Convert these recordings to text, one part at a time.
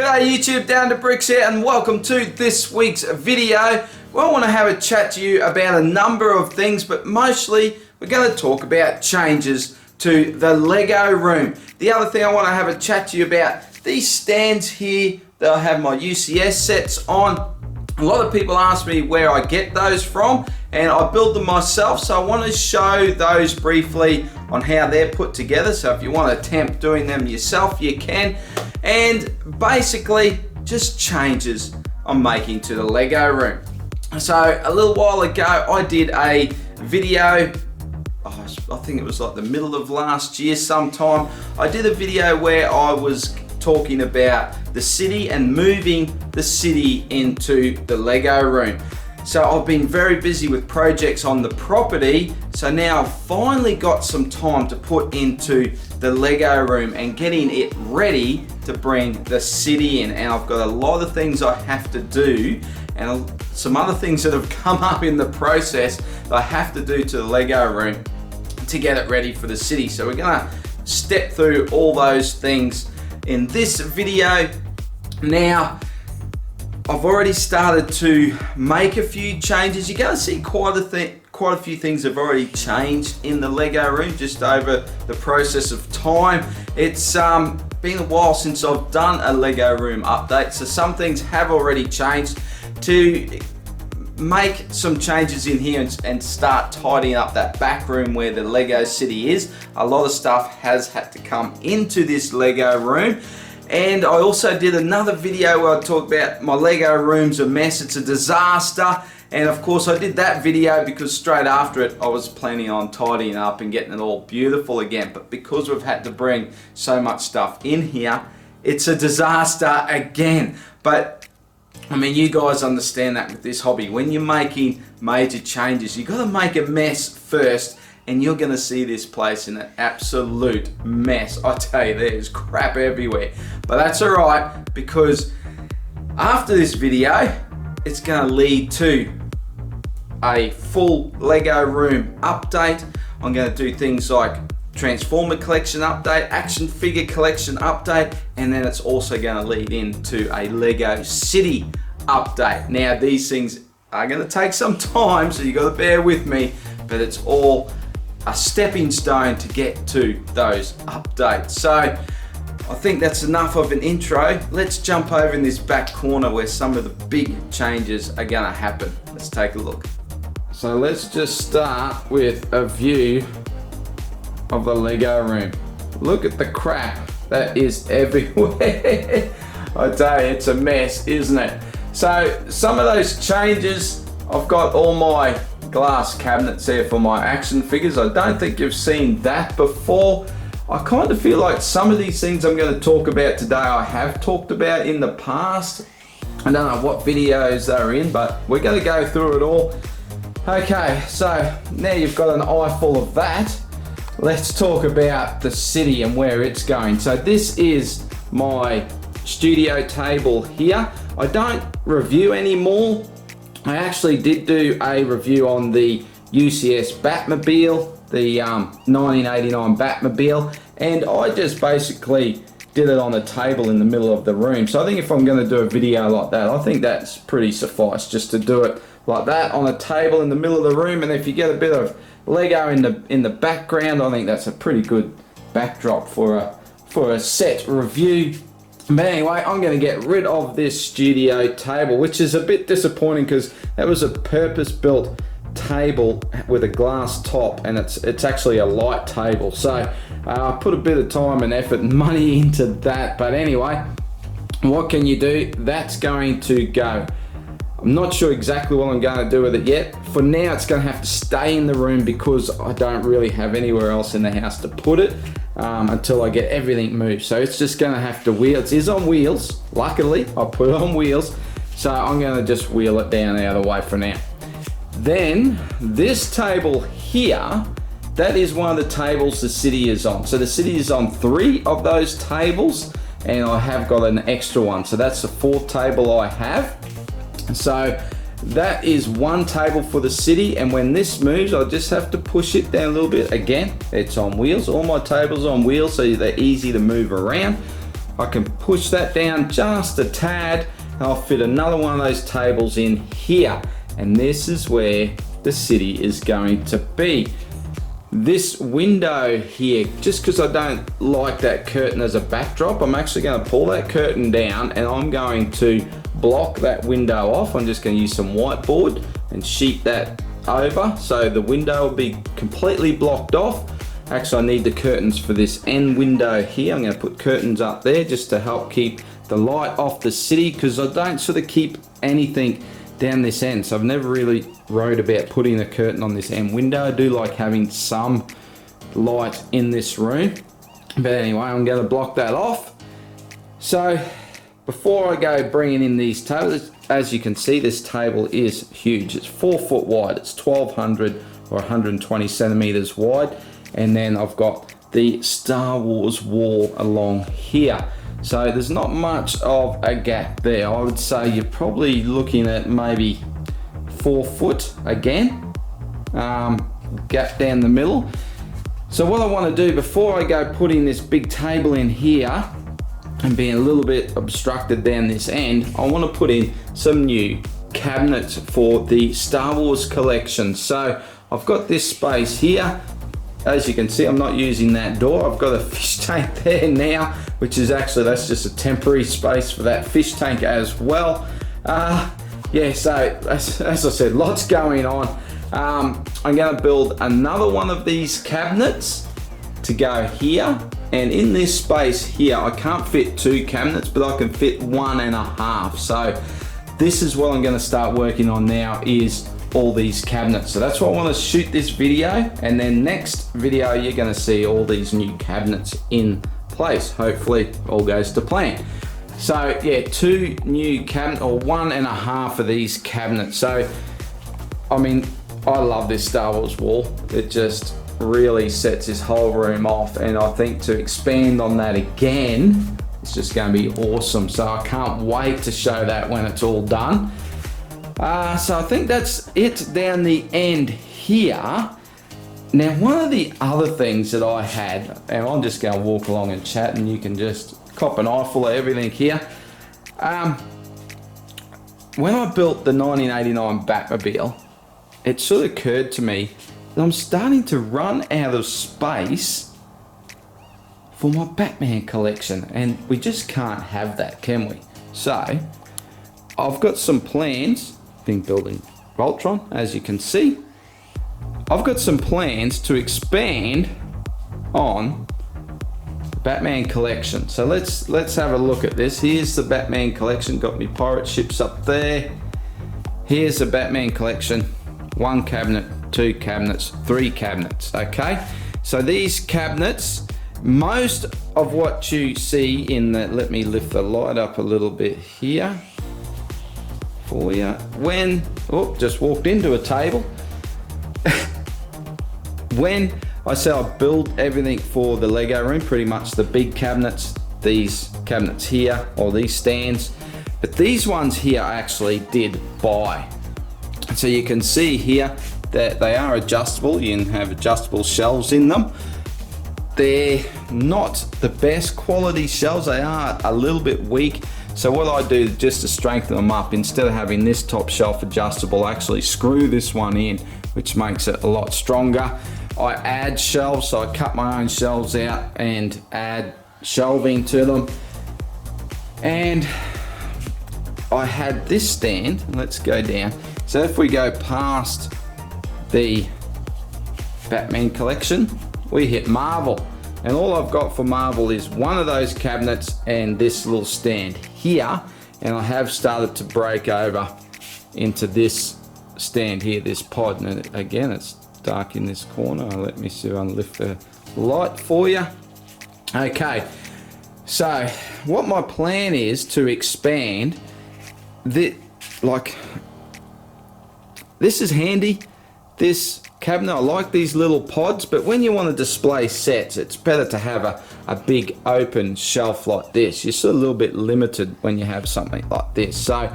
G'day YouTube, Down to Bricks here, and welcome to this week's video. Well, I want to have a chat to you about a number of things, but mostly we're going to talk about changes to the Lego room. The other thing I want to have a chat to you about, these stands here that I have my UCS sets on. A lot of people ask me where I get those from, and I build them myself, so I want to show those briefly on how they're put together. So if you want to attempt doing them yourself, you can. And basically just changes I'm making to the Lego room. So a little while ago I did a video, I think it was like the middle of last year sometime. I did a video where I was talking about the city and moving the city into the Lego room. So I've been very busy with projects on the property, so now I've finally got some time to put into the Lego room and getting it ready to bring the city in. And I've got a lot of things I have to do and some other things that have come up in the process that I have to do to the Lego room to get it ready for the city. So we're gonna step through all those things in this video. Now, I've already started to make a few changes. You're going to see quite a few things have already changed in the Lego room just over the process of time. It's been a while since I've done a Lego room update, so some things have already changed. To make some changes in here and start tidying up that back room where the Lego city is, a lot of stuff has had to come into this Lego room. And I also did another video where I talked about my Lego room's a mess, it's a disaster. And of course I did that video because straight after it I was planning on tidying up and getting it all beautiful again. But because we've had to bring so much stuff in here, it's a disaster again. But I mean, you guys understand that with this hobby. When you're making major changes, you gotta make a mess first, and you're gonna see this place in an absolute mess. I tell you, there's crap everywhere. But that's all right, because after this video, it's gonna lead to a full Lego room update. I'm gonna do things like Transformer collection update, action figure collection update, and then it's also gonna lead into a Lego city update. Now, these things are gonna take some time, so you gotta bear with me, but it's all a stepping stone to get to those updates. So I think that's enough of an intro. Let's jump over in this back corner where some of the big changes are gonna happen. Let's take a look. So let's just start with a view of the Lego room. Look at the crap that is everywhere. I tell you, it's a mess, isn't it? So some of those changes, I've got all my glass cabinets there for my action figures. I don't think you've seen that before. I kind of feel like some of these things I'm going to talk about today I have talked about in the past. I don't know what videos they're in, but we're going to go through it all. Okay, so now you've got an eye full of that. Let's talk about the city and where it's going. So this is my studio table here. I don't review anymore. I actually did do a review on the UCS Batmobile, the 1989 Batmobile, and I just basically did it on a table in the middle of the room. So I think if I'm going to do a video like that, I think that's pretty suffice just to do it like that on a table in the middle of the room. And if you get a bit of Lego in the background, I think that's a pretty good backdrop for a set review. But anyway, I'm going to get rid of this studio table, which is a bit disappointing because that was a purpose-built table with a glass top, and it's actually a light table. So I put a bit of time and effort and money into that. But anyway, what can you do? That's going to go. I'm not sure exactly what I'm going to do with it yet. For now, it's going to have to stay in the room because I don't really have anywhere else in the house to put it until I get everything moved. So it's just going to have to wheel. It is on wheels. Luckily, I put it on wheels. So I'm going to just wheel it down out of the way for now. Then this table here, that is one of the tables the city is on. So the city is on 3 of those tables, and I have got an extra one. So that's the 4th table I have. So that is one table for the city, and when this moves I just have to push it down a little bit. Again, it's on wheels. All my tables are on wheels, so they're easy to move around. I can push that down just a tad, and I'll fit another one of those tables in here. And this is where the city is going to be. This window here, just because I don't like that curtain as a backdrop, I'm actually going to pull that curtain down and I'm going to block that window off. I'm just going to use some whiteboard and sheet that over so the window will be completely blocked off. Actually, I need the curtains for this end window here. I'm going to put curtains up there just to help keep the light off the city, because I don't sort of keep anything down this end. So I've never really wrote about putting a curtain on this end window. I do like having some light in this room. But anyway, I'm going to block that off. So before I go bringing in these tables, as you can see, this table is huge. It's 4 foot wide. It's 1200 or 120 centimeters wide. And then I've got the Star Wars wall along here. So there's not much of a gap there. I would say you're probably looking at maybe 4 foot again, gap down the middle. So what I want to do before I go putting this big table in here and being a little bit obstructed down this end, I want to put in some new cabinets for the Star Wars collection. So I've got this space here. As you can see, I'm not using that door. I've got a fish tank there now, which is actually, that's just a temporary space for that fish tank as well. Yeah, so as I said, lots going on. I'm going to build another one of these cabinets to go here. And in this space here, I can't fit 2 cabinets, but I can fit 1.5. So this is what I'm going to start working on now, is all these cabinets. So that's why I want to shoot this video, and then next video you're going to see all these new cabinets in place. Hopefully all goes to plan. So yeah, 2 new cabinets, or 1.5 of these cabinets. So I mean, I love this Star Wars wall. It just really sets this whole room off, and I think to expand on that again, it's just going to be awesome. So I can't wait to show that when it's all done. So I think that's it down the end here. Now, one of the other things that I had, and I'm just going to walk along and chat, and you can just cop an eyeful of everything here. When I built the 1989 Batmobile, it sort of occurred to me that I'm starting to run out of space for my Batman collection, and we just can't have that, can we? So I've got some plans. Been building Voltron, as you can see. I've got some plans to expand on the Batman collection. So let's have a look at this. Here's the Batman collection. Got me pirate ships up there. Here's the Batman collection. 1 cabinet, 2 cabinets, 3 cabinets. Okay. So these cabinets, most of what you see in the, let me lift the light up a little bit here for you. When, oh, just walked into a table. When I say I build everything for the Lego room, pretty much the big cabinets, these cabinets here, or these stands, but these ones here I actually did buy. So you can see here that they are adjustable. You can have adjustable shelves in them. They're not the best quality shelves. They are a little bit weak. So what I do just to strengthen them up, instead of having this top shelf adjustable, I actually screw this one in, which makes it a lot stronger. I add shelves, so I cut my own shelves out and add shelving to them. And I had this stand, let's go down. So if we go past the Batman collection, we hit Marvel. And all I've got for Marvel is one of those cabinets and this little stand here. And I have started to break over into this stand here, this pod. And again, it's dark in this corner. Let me see if I can lift the light for you. Okay, so what my plan is to expand this, like, this is handy, this cabinet. I like these little pods, but when you want to display sets, it's better to have a big open shelf like this. You're sort of a little bit limited when you have something like this. So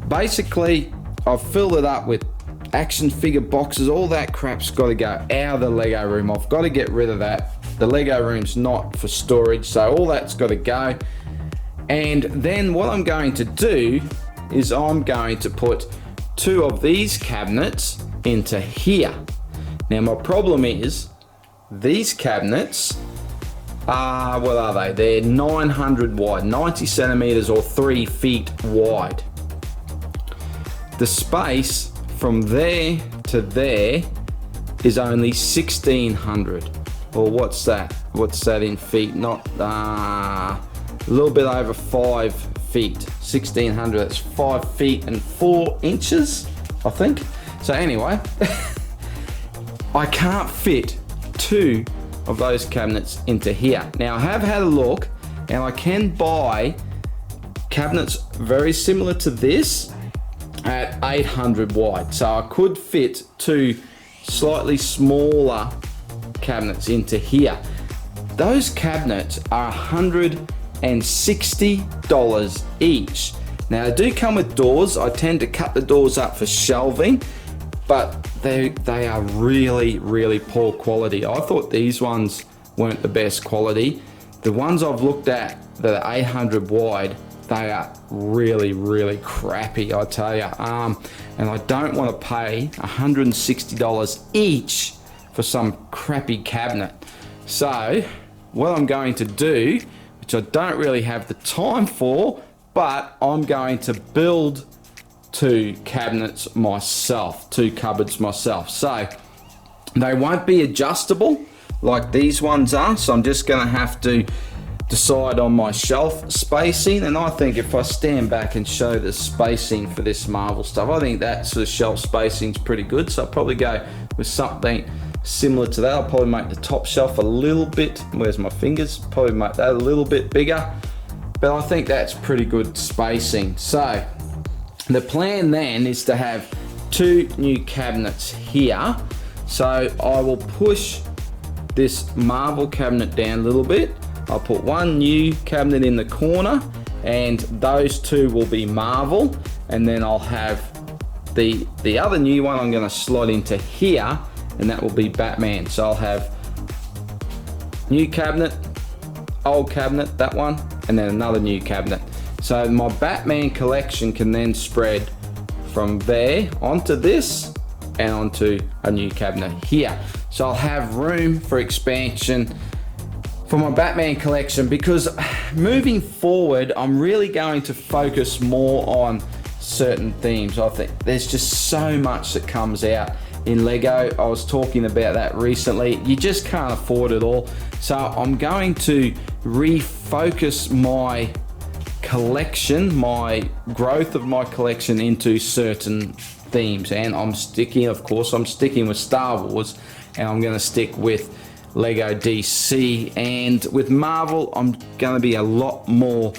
basically I've filled it up with action figure boxes. All that crap's got to go out of the Lego room. I've got to get rid of that. The Lego room's not for storage, so all that's got to go. And then what I'm going to do is I'm going to put 2 of these cabinets into here. Now my problem is these cabinets are, what are they? They're 900 wide, 90 centimeters or 3 feet wide. The space from there to there is only 1600. Or what's that? What's that in feet? Not, a little bit over 5 feet. 1600, that's 5 feet and 4 inches, I think. So anyway, I can't fit 2 of those cabinets into here. Now I have had a look and I can buy cabinets very similar to this at 800 wide. So I could fit 2 slightly smaller cabinets into here. Those cabinets are $160 each. Now they do come with doors. I tend to cut the doors up for shelving, but they are really, really poor quality. I thought these ones weren't the best quality. The ones I've looked at that are 800 wide, they are really, really crappy, I tell you. And I don't want to pay $160 each for some crappy cabinet. So what I'm going to do, which I don't really have the time for, but I'm going to build 2 cabinets myself, 2 cupboards myself. So they won't be adjustable like these ones are. So I'm just going to have to decide on my shelf spacing. And I think if I stand back and show the spacing for this Marvel stuff, I think that sort of shelf spacing is pretty good. So I'll probably go with something similar to that. I'll probably make the top shelf a little bit, where's my fingers? Probably make that a little bit bigger. But I think that's pretty good spacing. So the plan then is to have 2 new cabinets here. So I will push this Marvel cabinet down a little bit. I'll put 1 new cabinet in the corner and those 2 will be Marvel. And then I'll have the other new one I'm gonna slot into here, and that will be Batman. So I'll have new cabinet, old cabinet, that one, and then another new cabinet. So my Batman collection can then spread from there onto this and onto a new cabinet here. So I'll have room for expansion for my Batman collection, because moving forward, I'm really going to focus more on certain themes. I think there's just so much that comes out in Lego. I was talking about that recently. You just can't afford it all. So I'm going to refocus my collection, my growth of my collection into certain themes. And I'm sticking with Star Wars, and I'm going to stick with Lego DC. And with Marvel, I'm going to be a lot more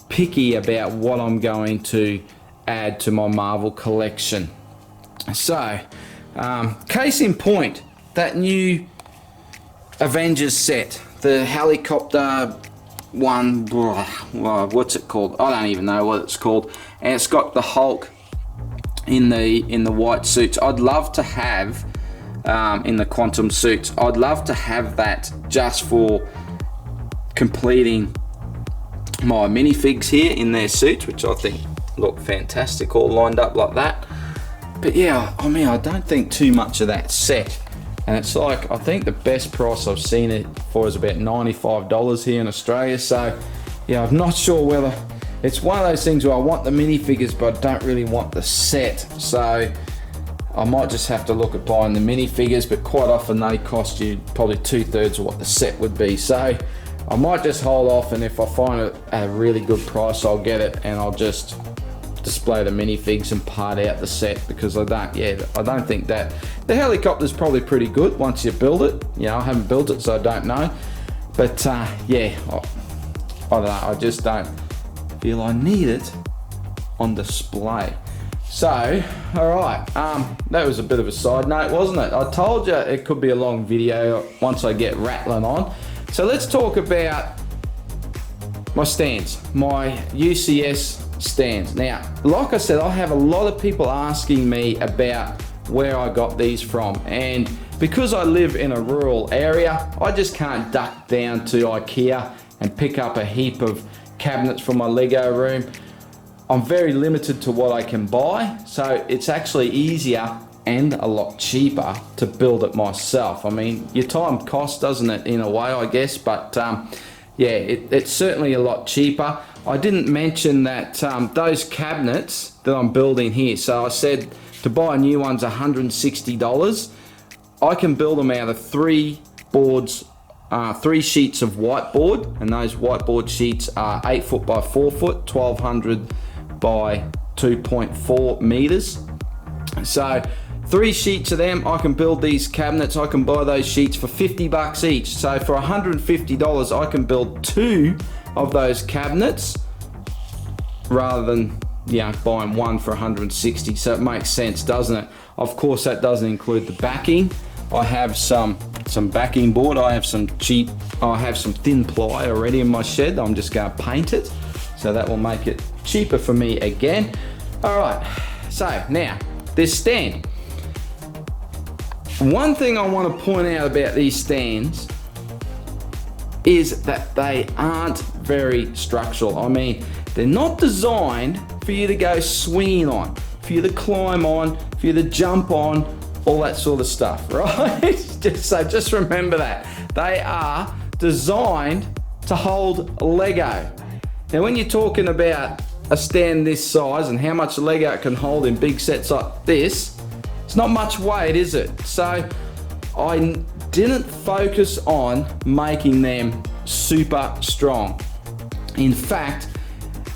picky about what I'm going to add to my Marvel collection. So case in point, that new Avengers set, the helicopter one, what's it called? I don't even know what it's called. And it's got the Hulk in the white suits. I'd love to have in the quantum suits. I'd love to have that just for completing my minifigs here in their suits, which I think look fantastic all lined up like that. But yeah, I mean, I don't think too much of that set. And it's like, I think the best price I've seen it for is about $95 here in Australia. So yeah, I'm not sure whether, it's one of those things where I want the minifigures, but I don't really want the set. So I might just have to look at buying the minifigures, but quite often they cost you probably 2/3 of what the set would be. So I might just hold off, and if I find it at a really good price, I'll get it, and I'll just display the minifigs and part out the set, because I don't think that the helicopter's probably pretty good once you build it. You know, I haven't built it, so I don't know. But yeah, I don't know, I just don't feel I need it on display. So, alright, that was a bit of a side note, wasn't it? I told you it could be a long video once I get rattling on. So let's talk about my stands, my UCS stands. Now, like I said, I have a lot of people asking me about where I got these from, and because I live in a rural area, I just can't duck down to IKEA and pick up a heap of cabinets for my Lego room, I'm very limited to what I can buy, so it's actually easier and a lot cheaper to build it myself. I mean, your time costs, doesn't it, in a way, I guess, but yeah, it's certainly a lot cheaper. I didn't mention that those cabinets that I'm building here, so I said to buy new ones $160. I can build them out of 3 boards, 3 sheets of whiteboard, and those whiteboard sheets are 8 foot by 4 foot, 1200 by 2.4 meters. So 3 sheets of them, I can build these cabinets. I can buy those sheets for $50 each. So for $150, I can build 2 of those cabinets rather than, you know, buying one for $160. So it makes sense, doesn't it? Of course, that doesn't include the backing. I have some backing board. I have some thin ply already in my shed. I'm just going to paint it, so that will make it cheaper for me again. All right, so now this stand. One thing I want to point out about these stands is that they aren't very structural. I mean, they're not designed for you to go swinging on, for you to climb on, for you to jump on, all that sort of stuff, right? just remember that. They are designed to hold Lego. Now, when you're talking about a stand this size and how much Lego it can hold in big sets like this, it's not much weight, is it? So I didn't focus on making them super strong. In fact,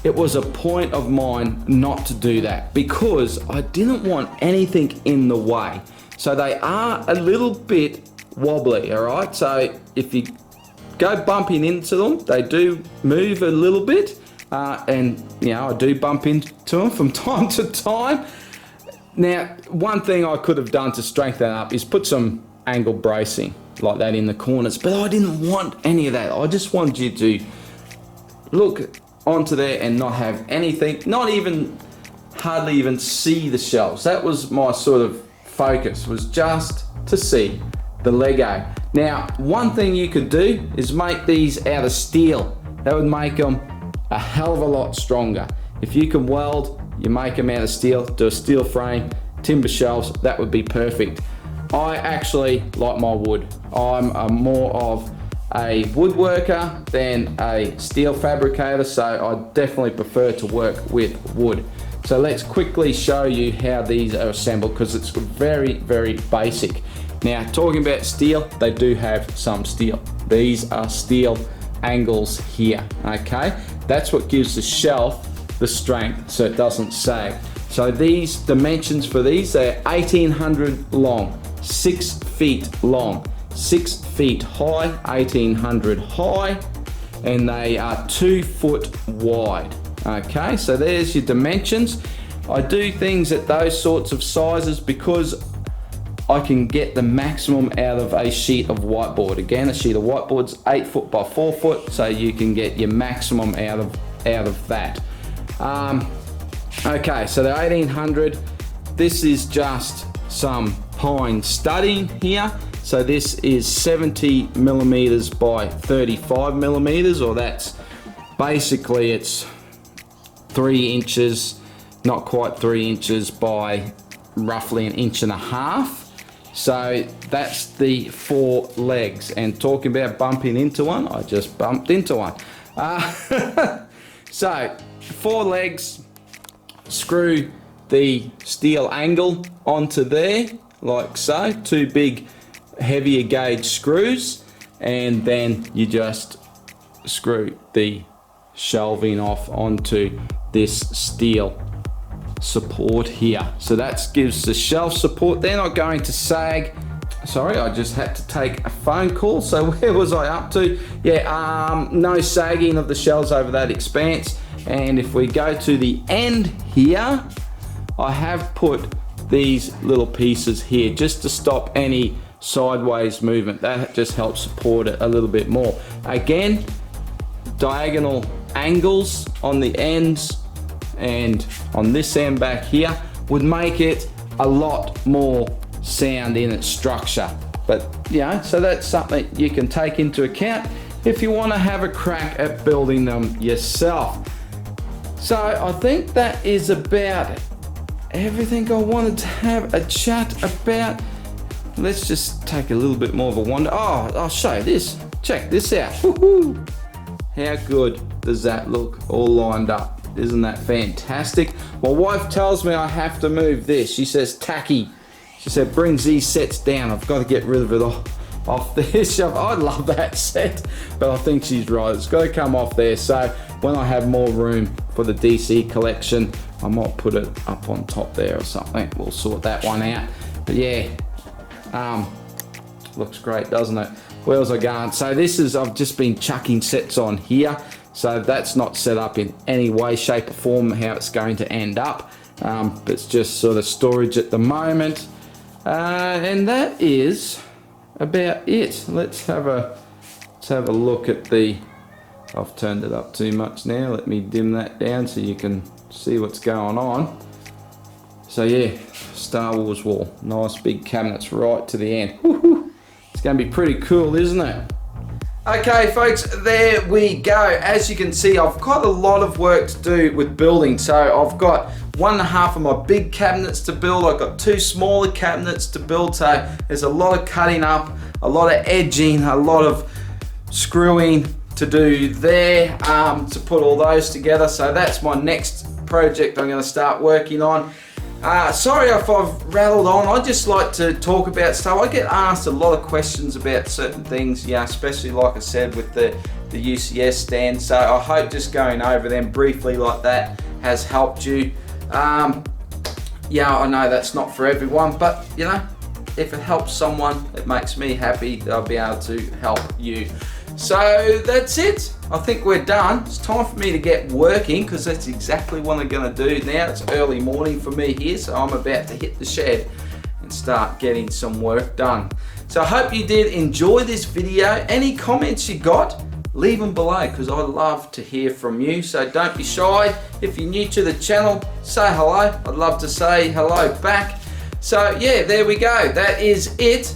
it was a point of mine not to do that because I didn't want anything in the way. So they are a little bit wobbly, all right? So if you go bumping into them, they do move a little bit, and you know, I do bump into them from time to time. Now, one thing I could have done to strengthen up is put some angle bracing like that in the corners, but I didn't want any of that. I just wanted you to look onto there and not have anything, hardly even see the shelves. That was my sort of focus, was just to see the Lego. Now, one thing you could do is make these out of steel. That would make them a hell of a lot stronger. If you can weld, you make them out of steel, do a steel frame, timber shelves, that would be perfect. I actually like my wood. I'm more of a woodworker than a steel fabricator, so I definitely prefer to work with wood. So let's quickly show you how these are assembled because it's very, very basic. Now, talking about steel, they do have some steel. These are steel angles here, okay? That's what gives the shelf the strength so it doesn't sag. So these dimensions for these, they're 1800 long, 6 feet long, 6 feet high, 1800 high, and they are 2 foot wide. Okay, so there's your dimensions. I do things at those sorts of sizes because I can get the maximum out of a sheet of whiteboard. Again, a sheet of whiteboard's 8 foot by 4 foot, so you can get your maximum out of that. Okay, so the 1800, this is just some pine studding here. So this is 70 millimeters by 35 millimeters, or that's basically it's 3 inches, not quite 3 inches by roughly 1.5 inches. So that's the 4 legs. And talking about bumping into one, I just bumped into one. So 4 legs, screw the steel angle onto there, like so, 2 big heavier gauge screws, and then you just screw the shelving off onto this steel support here. So that gives the shelf support. They're not going to sag. Sorry, I just had to take a phone call. So where was I up to? Yeah, no sagging of the shelves over that expanse. And if we go to the end here, I have put these little pieces here just to stop any sideways movement. That just helps support it a little bit more. Again, diagonal angles on the ends and on this end back here would make it a lot more sound in its structure. But you know, so that's something you can take into account. if you want to have a crack at building them yourself. So I think that is about everything I wanted to have a chat about. Let's just take a little bit more of a wander. Oh, I'll show you this. Check this out. Woohoo! How good does that look all lined up? Isn't that fantastic? My wife tells me I have to move this. She says tacky. She said brings these sets down. I've got to get rid of it off this shelf. I love that set, but I think she's right. It's got to come off there. So when I have more room for the DC collection, I might put it up on top there or something. We'll sort that one out. But yeah, looks great, doesn't it? Wheels are going. So this is, I've just been chucking sets on here. So that's not set up in any way, shape or form how it's going to end up. It's just sort of storage at the moment. And that is about it. Let's have a look at the, I've turned it up too much now. Let me dim that down so you can see what's going on. So yeah, Star Wars wall. Nice big cabinets right to the end. Woo-hoo. It's going to be pretty cool, isn't it? Okay folks, there we go. As you can see, I've got a lot of work to do with building. So I've got 1.5 of my big cabinets to build. I've got 2 smaller cabinets to build. So there's a lot of cutting up, a lot of edging, a lot of screwing to do there to put all those together. So that's my next project I'm going to start working on. Sorry if I've rattled on. I just like to talk about stuff. I get asked a lot of questions about certain things, yeah, especially like I said with the UCS stand. So I hope just going over them briefly like that has helped you. Yeah, I know that's not for everyone, but you know, if it helps someone, it makes me happy that I'll be able to help you. So that's it. I think we're done. It's time for me to get working because that's exactly what I'm going to do now. It's early morning for me here, so I'm about to hit the shed and start getting some work done. So I hope you did enjoy this video. Any comments you got, leave them below because I love to hear from you. So don't be shy. If you're new to the channel, say hello. I'd love to say hello back. So yeah, there we go. That is it.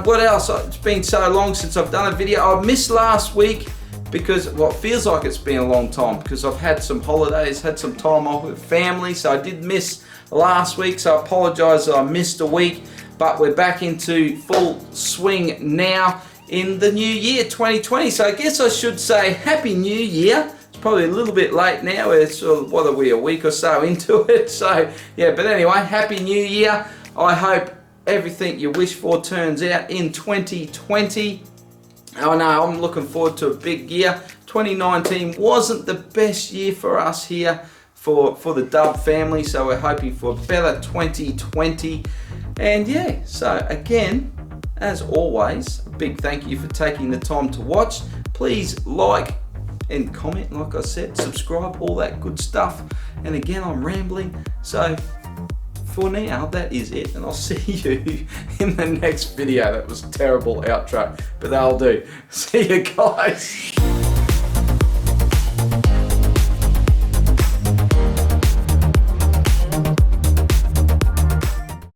What else? It's been so long since I've done a video. I missed last week because, well, it feels like it's been a long time because I've had some holidays, had some time off with family, so I did miss last week, so I apologise that I missed a week, but we're back into full swing now in the new year 2020. So I guess I should say Happy New Year. It's probably a little bit late now. It's what are we, a week or so into it? So yeah, but anyway, Happy New Year. I hope everything you wish for turns out in 2020. Oh no, I'm looking forward to a big year. 2019 wasn't the best year for us here for the Dub family, so we're hoping for a better 2020. And yeah, so again, as always, a big thank you for taking the time to watch. Please like and comment, like I said, subscribe, all that good stuff. And again, I'm rambling, so for now, that is it, and I'll see you in the next video. That was a terrible outro, but that'll do. See you guys.